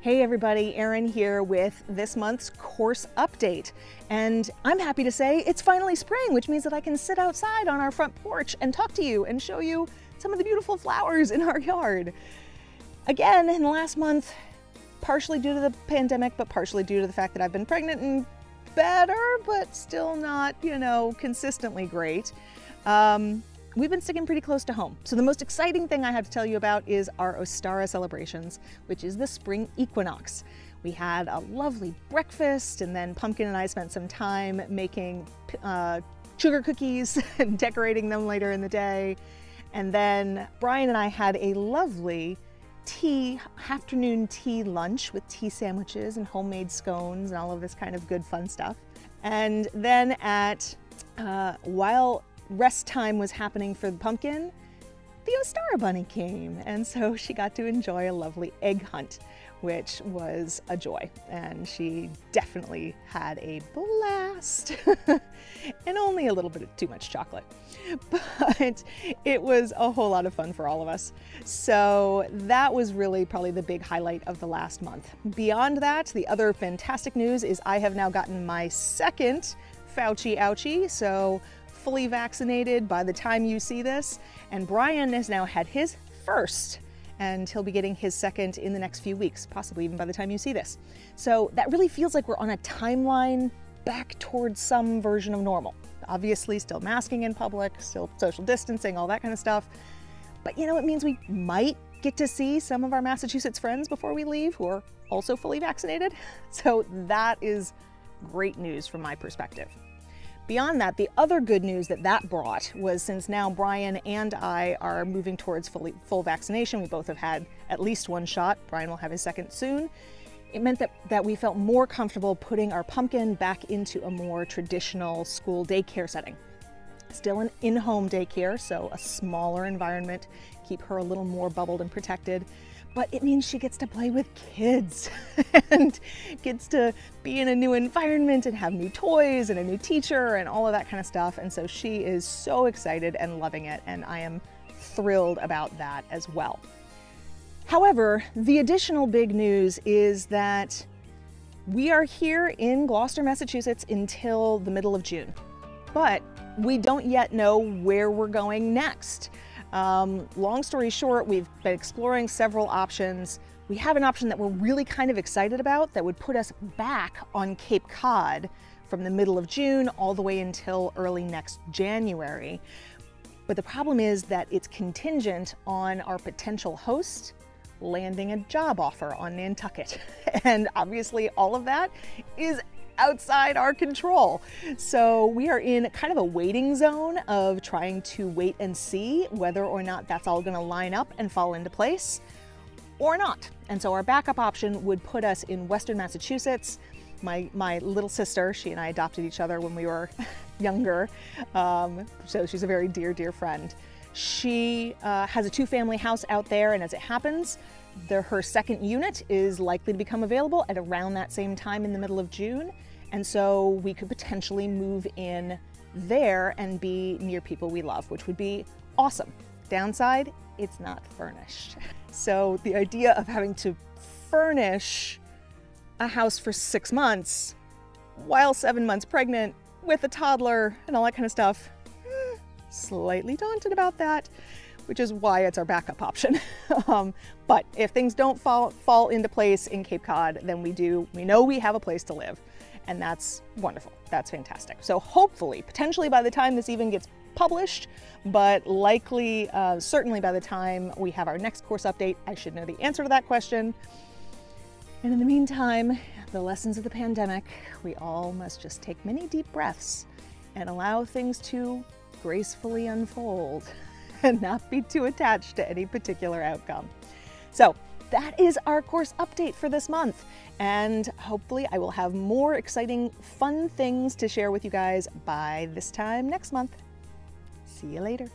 Hey everybody, Erin here with this month's course update. And I'm happy to say it's finally spring, which means that I can sit outside on our front porch and talk to you and show you some of the beautiful flowers in our yard. Again, in the last month, partially due to the pandemic, but partially due to the fact that I've been pregnant and better, but still not, consistently great. We've been sticking pretty close to home. So the most exciting thing I have to tell you about is our Ostara celebrations, which is the spring equinox. We had a lovely breakfast, and then Pumpkin and I spent some time making sugar cookies and decorating them later in the day. And then Brian and I had a lovely afternoon tea lunch with tea sandwiches and homemade scones and all of this kind of good fun stuff. And then while rest time was happening for the Pumpkin, the Ostara bunny came, and so she got to enjoy a lovely egg hunt, which was a joy, and she definitely had a blast and only a little bit too much chocolate, but it was a whole lot of fun for all of us. So that was really probably the big highlight of the last month. Beyond that, the other fantastic news is I have now gotten my second Fauci ouchie, so fully vaccinated by the time you see this, and Brian has now had his first, and he'll be getting his second in the next few weeks, possibly even by the time you see this. So that really feels like we're on a timeline back towards some version of normal. Obviously still masking in public, still social distancing, all that kind of stuff, but it means we might get to see some of our Massachusetts friends before we leave who are also fully vaccinated. So that is great news from my perspective. Beyond that, the other good news that brought was, since now Brian and I are moving towards full vaccination, we both have had at least one shot, Brian will have his second soon, it meant that we felt more comfortable putting our Pumpkin back into a more traditional school daycare setting. Still an in-home daycare, so a smaller environment, keep her a little more bubbled and protected. But it means she gets to play with kids and gets to be in a new environment and have new toys and a new teacher and all of that kind of stuff. And so she is so excited and loving it, and I am thrilled about that as well. However, the additional big news is that we are here in Gloucester, Massachusetts until the middle of June, but we don't yet know where we're going next. Long story short, we've been exploring several options. We have an option that we're really kind of excited about that would put us back on Cape Cod from the middle of June all the way until early next January. But the problem is that it's contingent on our potential host landing a job offer on Nantucket. And obviously all of that is outside our control. So we are in kind of a waiting zone of trying to wait and see whether or not that's all going to line up and fall into place or not. And so our backup option would put us in Western Massachusetts. My little sister, she and I adopted each other when we were younger. So she's a very dear, dear friend. She has a two-family house out there, and as it happens, her second unit is likely to become available at around that same time in the middle of June. And so we could potentially move in there and be near people we love, which would be awesome. Downside, it's not furnished. So the idea of having to furnish a house for 6 months while 7 months pregnant with a toddler and all that kind of stuff, slightly daunted about that, which is why it's our backup option. But if things don't fall into place in Cape Cod, then we know we have a place to live, and that's wonderful. That's fantastic. So hopefully, potentially by the time this even gets published, but likely, certainly by the time we have our next course update, I should know the answer to that question. And in the meantime, the lessons of the pandemic, we all must just take many deep breaths and allow things to gracefully unfold and not be too attached to any particular outcome. So that is our course update for this month, and hopefully I will have more exciting, fun things to share with you guys by this time next month. See you later.